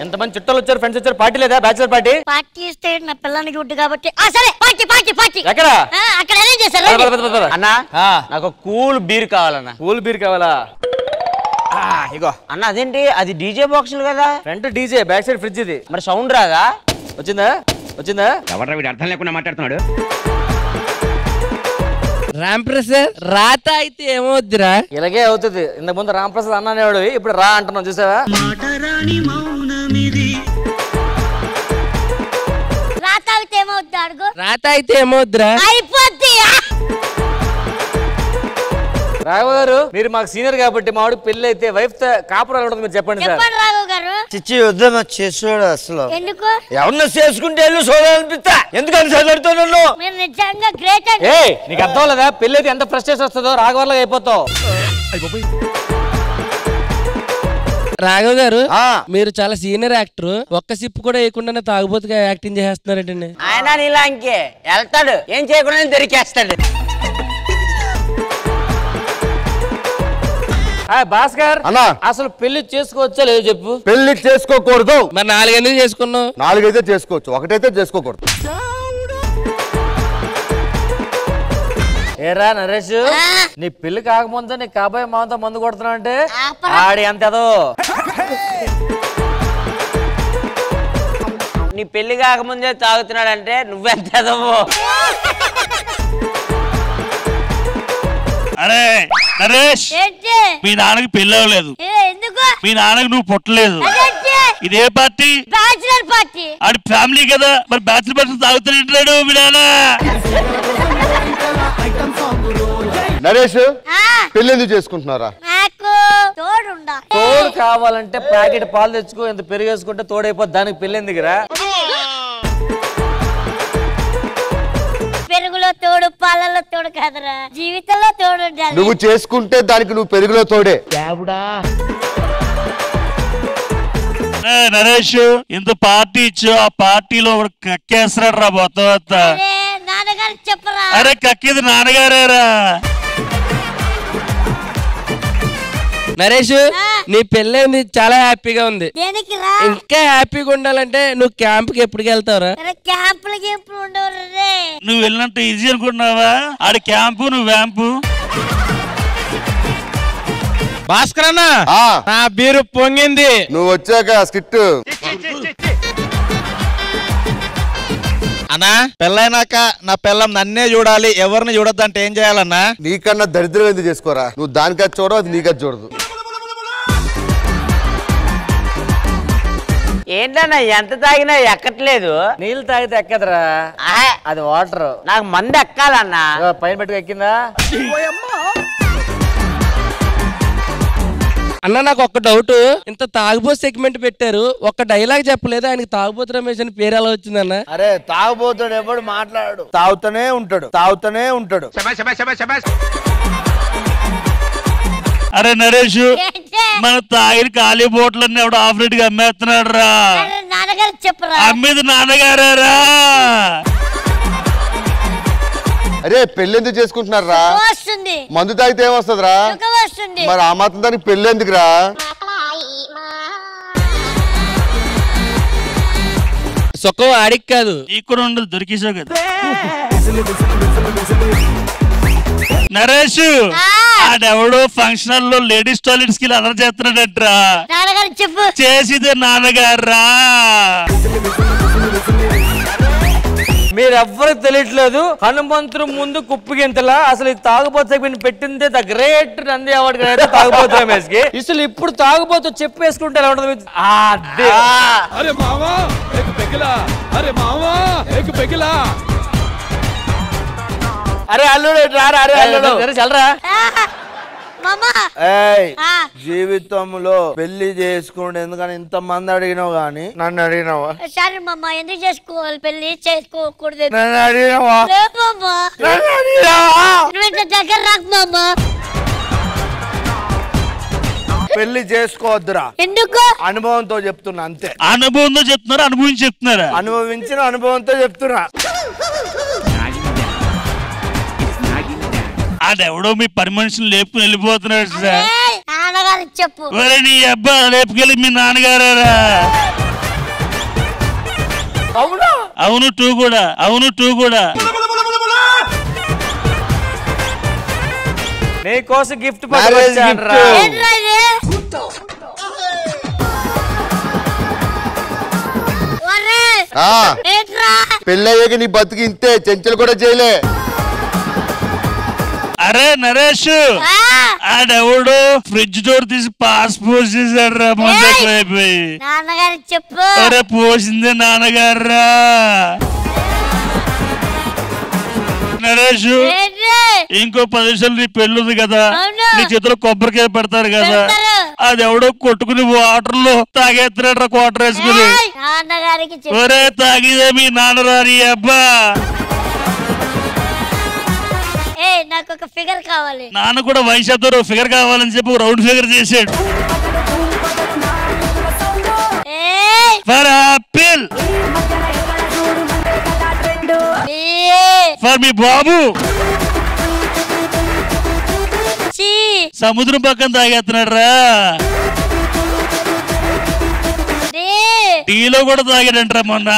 ఎంతమంది చుట్టాలు వచ్చారు, ఫ్రెండ్స్ వచ్చారు, పార్టీ లేదా? Bachelor party. పార్టీ ఇస్తే నా పిల్లని గుడ్డు కాబట్టి సరే పార్టీ పార్టీ పార్టీ. ఎక్కడ? అక్కడ అరేంజ్ చేశారు అన్నా. నాకు కూల్ బీర్ కావాలన్నా. కూల్ బీర్ కావాలా? ఇగో అన్న. అదేంటి అది డీజే బాక్సులు కదా? Front DJ, back side fridge. ఇది మరి సౌండ్ రాదా? వచ్చిందా? ఎవరు వీడు అర్థం లేకుండా మాట్లాడుతున్నాడు. రాంప్రసాద్ రాత అయితే ఏమవుద్దిరా? ఇలాగే అవుతుంది. ఇంతకు ముందు రాంప్రసాద్ అన్న అనేవాడు, ఇప్పుడు రా అంటున్నావు చూసావా? రాత అయితే ఏమవుద్దిరా? అయిపోద్ది. రాఘవ గారు, మీరు మాకు సీనియర్ కాబట్టి మా వాడికి పెళ్లి అయితే వైఫ్ తో కాపురాలు ఉంటుంది, మీరు చెప్పండి సార్. రాఘవ గారు చిచ్చి వద్దా చేసుకోడు అసలు. ఎందుకు? ఎవరన్నా చేసుకుంటే వెళ్ళి చూడాలనిపిస్తా. ఎందుకని చదువుతున్నాను? మీరు నిజంగా గ్రేట్ అండి. నీకు అర్థం లేదా? పెళ్లి అయితే ఎంత ఫ్రస్ట్రేషన్ వస్తుందో రాఘవర్లాగా అయిపోతావు. రాఘవ్ గారు, మీరు చాలా సీనియర్ యాక్టర్, ఒక్క సిప్ కూడా వేయకుండానే తాగుబోతుగా యాక్టింగ్ చేస్తున్నారండి. ఆయన నీలా ఇంకే వెళ్తాడు, ఏం చేయకుండా దొరికేస్తాడు. భాస్కర్ అసలు పెళ్లి చేసుకోవచ్చా లేదో చెప్పు. పెళ్లి చేసుకోకూడదు. మరి 4 ఎందుకు చేసుకున్నావు? 4 అయితే చేసుకోవచ్చు, 1 అయితే చేసుకోకూడదు. ఏరా నరేష్, నీ పెళ్లి కాకముందు నీ కాబోయే మామతో మందు కొడుతున్నావు అంటే ఆడి అంత ఏదో. నీ పెళ్లి కాకముందే తాగుతున్నాడు అంటే నువ్వెంత ఏదోవో. అరే నరేష్, మీ నాన్నకి పెళ్లి అవ్వలేదు, మీ నాన్నకి నువ్వు పుట్టలేదు. ఇదే పార్టీ? Bachelor party. ఆడి ఫ్యామిలీ కదా, మరి బ్యాచిలర్ పార్టీ తాగుతున్నాడు మీ నాన్న. నరేష్, పెళ్లి ఎందుకు చేసుకుంటున్నారా? తోడు కావాలంటే ప్యాకెట్ పాలు తెచ్చుకో, ఎంత పెరిగేసుకుంటే తోడైపోద్ది. దానికి పెళ్లి ఎందుకురా? పెరుగులో తోడు, పాలలో తోడు కాదురా, జీవితంలో తోడు. నువ్వు చేసుకుంటే దానికి నువ్వు పెరుగులో తోడే. నరేష్, ఇంత పార్టీ ఇచ్చు, ఆ పార్టీలో కక్కేస్తున్నాడు రా మొత్తం. నాన్నగారు చెప్పరా? అరే కక్కేది నాన్నగారేరా. నరేష్, నీ పెళ్ళైంది, చాలా హ్యాపీగా ఉంది. దేనికిరా? ఇంకా హ్యాపీగా ఉండాలంటే నువ్వు క్యాంప్ కి ఎప్పటికి వెళ్తావురా? క్యాంపులకి ఎప్పుడు ఉండవురే. నువ్వు వెళ్ళినట్టు ఈజీ అనుకుంటున్నావా? ఆడి క్యాంపు, నువ్వు వ్యాంపు. భాస్కర్ అన్న, నా బీరు పొంగింది. నువ్వు వచ్చాక స్కిట్. అన్నా, పెళ్ళైనాక నా పెళ్ళం నన్నే చూడాలి, ఎవరిని చూడొద్దంటే ఏం చేయాలన్నా? నీకన్నా దరిద్రం ఎందుకు చేసుకోరా? నువ్వు దానికది చూడవు, అది నీకది చూడదు. ఏంటన్నా ఎంత తాగినా ఎక్కట్లేదు? నీళ్ళు తాగితే ఎక్కదరా, అది వాటర్. నాకు మంది ఎక్కాలన్నా. పైన పెట్టుకు ఎక్కిందా? అన్న, నాకు ఒక డౌట్. ఇంత తాగుబోతు సెగ్మెంట్ పెట్టారు, ఒక్క డైలాగ్ చెప్పలేదు. ఆయనకి తాగుబోతు రమేష్ అని పేరు ఎలా వచ్చిందన్న? అరే తాగుబోతాడు, ఎవడు మాట్లాడు, తాగుతూనే ఉంటాడు. అరే నరేష్, మన తాగిన ఖాళీ బోట్లన్నీ ఎవడు ఆఫ్ రేట్ గా అమ్మేస్తున్నాడు రా. నాన్నగారు చెప్పరా? అమ్మేది నాన్నగారా. అరే పెళ్లి ఎందుకు చేసుకుంటున్నారా? మందు తాగితే ఏమొస్తుందిరా? మరి ఆ మాత్రం దానికి పెళ్లి ఎందుకురా? సుఖం ఆడికి కాదు, ఇక్కడ ఉండదు, దొరికేసావు కదా. నరేష్, ఆడెవడో ఫంక్షన్ లో లేడీస్ టాయిలెట్స్ కి అలర్ చేస్తున్నాడట్రా. చెప్పు. చేసిదే నాన్నగారా. మీరెవ్వరికి తెలియట్లేదు, హనుమంతుడు ముందు కుప్పిగింతలా. అసలు ఈ తాగుబోతు పెట్టిందే ద గ్రేట్ నంది అవార్డు తాగుబోతు రమేష్ కి. అసలు ఇప్పుడు తాగుబోతు చెప్పేసుకుంటే ఎలా ఉంటుంది? అరే మావా ఏక్ పెగిలా, అరే మావా ఏక్ పెగిలా. అరే అల్లుడు రారా, అరే అల్లుడు చల్లరా. జీవితంలో పెళ్లి చేసుకోండి, ఎందుకని ఇంత మంది అడిగినావు గాని నన్ను అడిగినావా? సరే మామ, ఎందుకు చేసుకోవాలి పెళ్లి? చేసుకోకూడదు. నన్ను అడిగినావా? దగ్గర రాకు మామ. పెళ్లి చేసుకోవద్దురా. ఎందుకు? అనుభవంతో చెప్తున్నా అంతే. అనుభవంతో చెప్తున్నారా, అనుభవించి చెప్తున్నారా? అనుభవించిన అనుభవంతో చెప్తున్నా. ఆడెవడో మీ పని మనుషులు లేపుకుని వెళ్ళిపోతున్నాడు సార్. నాన్నగారు చెప్పు. నీ అబ్బా లేపుకెళ్ళి మీ నాన్నగారా. అవును టూ కూడా నీకోసం గిఫ్ట్ ఏంట్రా ఇది? ఒరేయ్, ఏంట్రా? పెళ్ళయ్యాక నీ బతుకు ఇంతే, చెంచలు కూడా చేయలే. అరే నరేష్ ఆ, ఆడెవడు ఫ్రిడ్జ్ డోర్ తీసి పాస్ పోసేసాడు రా అయిపోయి. నాన్నగారికి చెప్పు. అరే పోసిందే నాన్నగారా. నరేష్ ఏంటి? ఇంకో 10 నిమిషాలు నీ పెళ్ళుంది కదా, అవును. నీ చేతిలో కొబ్బరికాయ పెడతారు కదా, పెడతారు. అది ఎవడో కొట్టుకుని వాటర్ లో తాగేస్తున్నాడు క్వార్టర్ వేసుకుని. ఏయ్, నాన్నగారికి చెప్పు. ఒరే తాగిదే మీ నాన్నరాని అబ్బా. ఏయ్, నాకు ఒక ఫిగర్ కావాలి. నాన్న కూడా వయసు ఫిగర్ కావాలని చెప్పి రౌండ్ ఫిగర్ చేసాడు. ఏయ్, ఫర్ ఆపిల్ ఫర్ మీ బాబు. ఛీ, సముద్రం పక్కన తాగేస్తున్నాడు రా. రే. టీలో కూడా తాగాడంటరా మొన్న.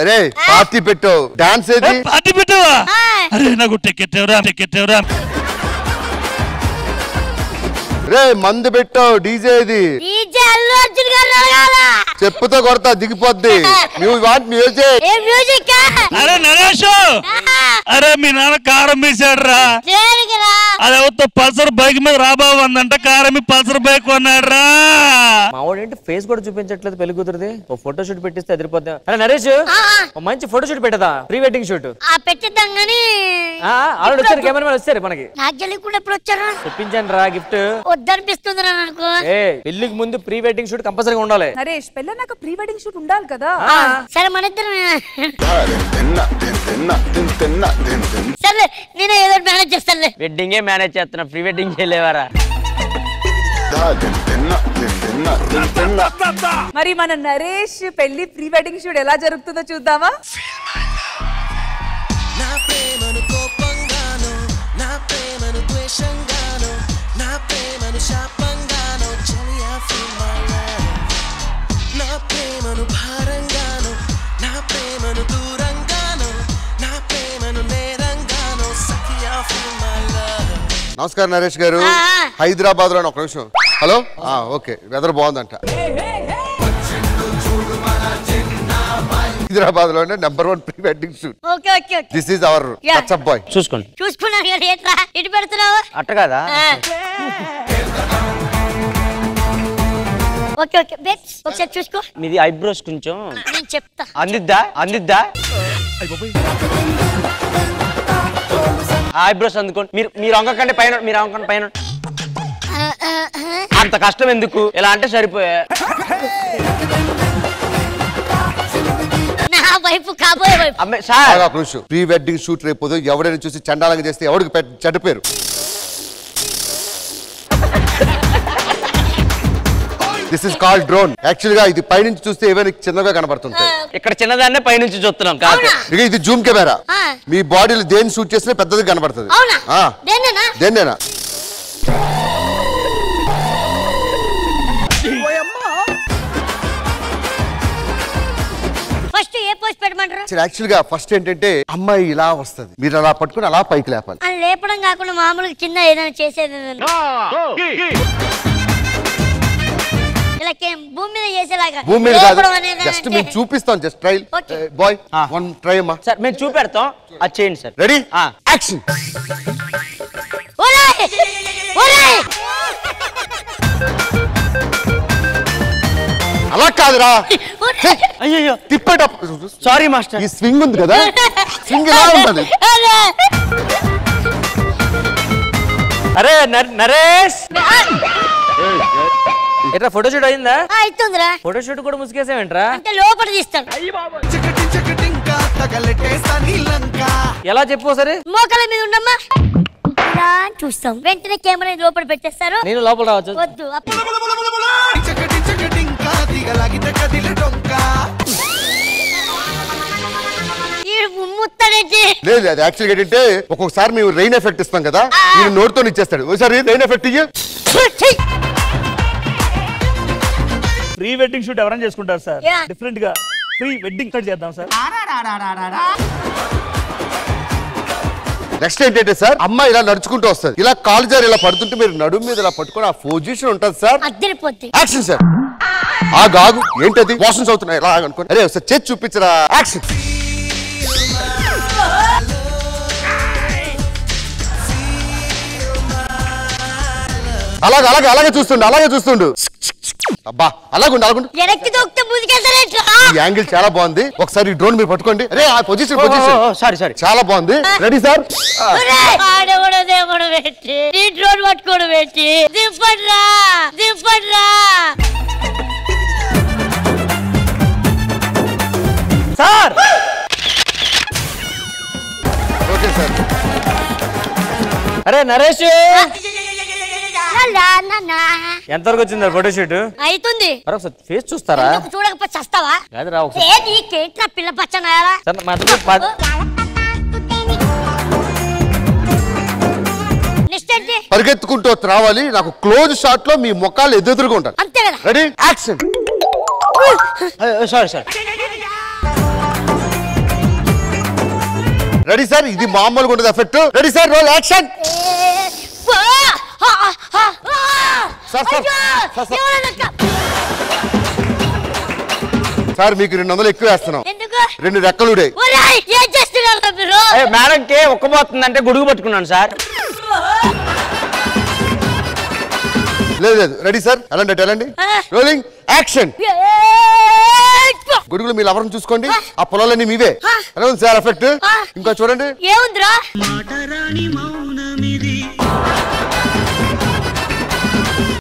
అరే పార్టీ పెట్టావు, డాన్స్ ఏది? పార్టీ పెట్టావా? ఆ, అరే నాకు టికెట్ ఎవరా. రే మందు పెట్టావు, డీజే ఇది. డీజే అల్లు అర్జున్ గారు అడగాల. చెప్పుతో కొడతా దిగిపోద్ది. మ్యూజిక్. ఏ మ్యూజిక్? అరే నరేష్, అరే మీ నాన్న కారం వేసాడు రా. దేనికిరా? అదేవతో పల్సర్ బైక్ మీద రాబాబు అందంట, కారం పల్సర్ బైక్ కొన్నాడు రా. మావాడేంటి ఫేస్ కూడా చూపించట్లేదు పెళ్లి కూతురుది. ఓ ఫోటో షూట్ పెట్టిస్తే ఎదిరిపోద్దాం. అరే నరేష్, ఓ మంచి ఫోటో షూట్ పెట్టదా, ప్రీ వెడ్డింగ్ షూట్. పెట్టిద్దాం గానీ ఆల్రెడీ వచ్చారు, కెమెరామెన్ వచ్చారు మనకి. నాకు తెలియకుండా ఎప్పుడు వచ్చారా? చెప్పించండి రా గిఫ్ట్. వద్దనిపిస్తుంది నాకు. ఏ పెళ్లికి ముందు ప్రీ వెడ్డింగ్ షూట్ కంపల్సరీగా ఉండాలి. నరేష్, పెళ్ళన్నాక ప్రీ వెడ్డింగ్ షూట్ ఉండాలి కదా. సరే మన ఇద్దరం. సరే నేను ఏదో మేనేజ్ చేస్తానులే. వెడ్డింగే మేనేజ్ చేస్తున్నా, ప్రీ వెడ్డింగ్ చేయలేవారా? మరి మన నరేష్ పెళ్లి ప్రీ వెడ్డింగ్ షూట్ ఎలా జరుగుతుందో చూద్దామా? నా ప్రేమను కోపంగాను, నా ప్రేమను ద్వేషంగాను, నా ప్రేమను శాపంగాను, చలియా feel my love. నా ప్రేమను భారంగాను, నా ప్రేమను దూరంగాను, నా ప్రేమను నేరంగాను, సఖియా feel my love. నమస్కారం నరేష్ గారు. హైదరాబాద్ లో ఒక నిమిషం. హలో. ఓకే, వెదర్ బాగుందంట. హైదరాబాద్ లో number 1 pre wedding shoot. Okay okay okay. This is our touch up boy. చూసుకోండి. చూసుకున్నాను కదా, ఏంట్రా ఇటు పెడుతున్నావు? అట్ట కదా. ఓకే ఓకే బెట్స్ ఒకసారి చూసుకో. మీది ఐబ్రోస్ కొంచెం నేను చెప్తా. అందిద్దా ఐబ్రోస్ అందుకోండి. మీరు అంకండి పైన, మీరు అంకండి పైన. అంత కష్టం ఎందుకు, ఇలా అంటే సరిపోయా. నా వైపు కాబోయే వైపు. సార్ ప్రీ వెడ్డింగ్ షూట్ రేపు ఎవరైనా చూసి చండాలంగా చేస్తే ఎవరికి చెడ్డ పేరు. This is called drone. Actual గా ఇది పైనుంచి చూస్తే ఏమైనా చిన్నగా కనబడుతుంటాయి. ఇక్కడ చిన్నదాన్నే పైనుంచి చూస్తున్నాం కాదు. ఇది జూమ్ కెమెరా. మీ బాడీలో దేన్ని షూట్ చేసినా పెద్దది కనబడుతుంది. దేన్నేనా? ఫస్ట్ ఏ పోస్ట్ పెట్టమంటారు? యాక్చువల్ గా ఫస్ట్ ఏంటంటే అమ్మాయి ఇలా వస్తుంది, మీరు అలా పట్టుకుని అలా పైకి లేపాలి. అని లేపడం కాకుండా మామూలుగా కింద ఏదైనా చేసేది ఇలా భూమి మీద చేసేలాగా. భూమి మీద కాదు, జస్ట్ మేము చూపిస్తాం. Just trial boy, one try అమ్మా. సార్ మేము చూపెడతాం, అది చేయండి సార్. Ready, action. అలా కాదురా, అయ్యో తిప్పేటప్పుడు సారీ మాస్టర్. ఈ స్వింగ్ ఉంది కదా, స్వింగ్ ఇలా ఉంటది. అరే నరేష్, ఎట్లా ఫోటో షూట్ అయిందా? అవుతుందిరా. ఫోటో షూట్ కూడా ముసుకేసావేంట్రా? అంటే లోపల తీస్తాను. ఎలా చెప్పు సరే. మోకాల మీద ఉండమ్మా, ఇలా చూస్తాం. వెంటనే కెమెరా లోపల పెట్టేస్తారు. నేను లోపల రావచ్చు? వద్దు. లేదు, అది యాక్చువల్ ఏంటంటే ఒక్కొక్కసారి మేము రెయిన్ ఎఫెక్ట్ ఇస్తాం కదా, ఈయన నోటితో ఇచ్చేస్తాడు. ఒకసారి రెయిన్ ఎఫెక్ట్ ఇయ్యి. ప్రీ వెడ్డింగ్ షూట్ ఎవరైనా చేసుకుంటారు సార్. Yeah. డిఫరెంట్ గా ప్రీ వెడ్డింగ్ షూట్ చేద్దాం సార్. నెక్స్ట్ ఏంటంటే సార్, అమ్మాయి ఇలా నడుచుకుంటూ వస్తుంది, ఇలా కాలు జారి ఇలా పడుతుంటే మీరు నడుము మీద ఇలా పట్టుకొని ఆ పొజిషన్ ఉంటుంది సార్. అద్దరిపోద్ది. Action sir. ఆగు ఏంటది మోషన్స్ అవుతున్నాయి ఇలా అనుకోండి. అరే ఒకసారి చేసి చూపించరా. యాక్షన్. అలాగే చూస్తుండు. అబ్బా అలాగుండు. వెనక్కి దొక్కితే ముందుకెళ్తారేంట్రా? ఈ యాంగిల్ చాలా బాగుంది. ఒకసారి డ్రోన్ మీరు పట్టుకోండి. అరే ఆ పొజిషన్ సారీ చాలా బాగుంది. Ready sir. ఆడకూడదు దేవుడు పెట్టి నీ డ్రోన్ పట్టుకోడు పెట్టి దింపడ్రా. Sir okay sir. అరే నరేష్ ఎంతవరకు వచ్చింది ఫోటోషూట్? అవుతుంది. ఒకసారి ఫేస్ చూస్తారా? చూడకపోతే చస్తావా? కాదురా ఒకసారి. నీకేంట్రా పిల్ల పచ్చనాయాలా? పరిగెత్తుకుంటూ రావాలి. నాకు క్లోజ్ షాట్ లో మీ మొక్కలు ఎదురుగా ఉంటారు. అంతే కదా. Ready action. Sorry ready sir. ఇది మామూలుగా ఉంటుంది effect. Ready sir. Role action. Sir మీకు 200 ఎక్కువ వేస్తున్నాం. 2 రెక్కలుడే. మేడం కే ఒక్కబోతుందంటే గొడుగు పట్టుకున్నాను సార్. లేదు రెడీ సార్. వెళ్ళండి. Rolling action. గొడుగులు మీ లవరం చూసుకోండి. ఆ పొలాలన్నీ మీవే. ఎలా ఉంది సార్ ఎఫెక్ట్? ఇంకా చూడండి. ఏముందిరా?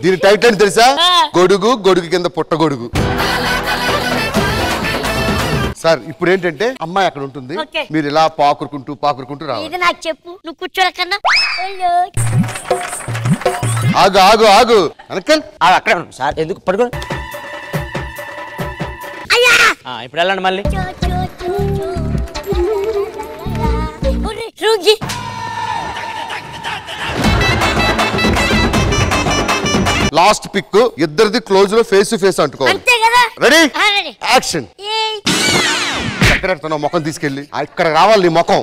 దీని టైటిల్ తెలుసా? గొడుగు కింద పుట్ట గొడుగు. సార్ ఇప్పుడు ఏంటంటే అమ్మాయి అక్కడ ఉంటుంది, మీరు ఇలా పాకురుకుంటూ రావాలి. ఇది నాకు చెప్పు, నువ్వు కూర్చోరా కన్నా. ఆగు అనకల్ అక్కడ సార్. ఎందుకు పడుకో. ఇప్పుడు వెళ్ళండి మళ్ళీ. లాస్ట్ పిక్ ఇద్దరిది క్లోజ్ లో ఫేస్ టు ఫేస్ అంటుకోవాలి. Ready action. ఎక్కడ ముఖం తీసుకెళ్ళి ఇక్కడ రావాలి. నీ ముఖం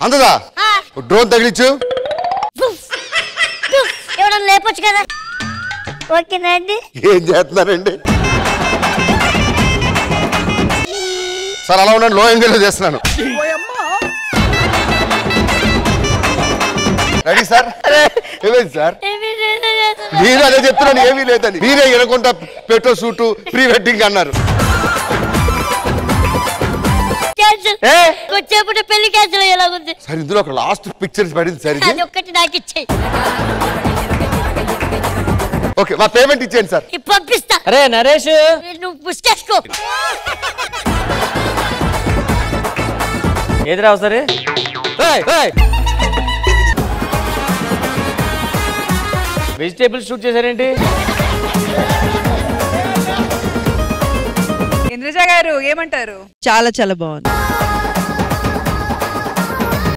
అందదా? డ్రోన్ తగిలించు. లేపొచ్చు కదా. ఓకేనండి. ఏం చేస్తున్నారండి సార్? అలా ఉన్నాను, లో యాంగిల్ లో చేస్తున్నాను. Ready sir. ఏమైంది సార్? నేను అదే చెప్తున్నాను, ఏమీ లేదని. మీరే ఎనకుండా పెట్రో షూట్ ప్రీ వెడ్డింగ్ అన్నారు. వచ్చేప్పుడు పెళ్లి క్యాన్సిల్ ఎలాగుంది సార్? ఇందులో ఒక లాస్ట్ పిక్చర్స్ పడింది సార్. ఇది ఒక్కటి నాకు ఇచ్చేయి. ఓకే మా పేమెంట్ ఇచ్చేయండి సార్. పంపిస్తా. అరే నరేష్ నువ్వు పుష్కేసుకో. ఏది రావు సరే. Vegetables shoot చేశారేంటి? ఇంద్రజ గారు ఏమంటారు? చాలా బాగుంది.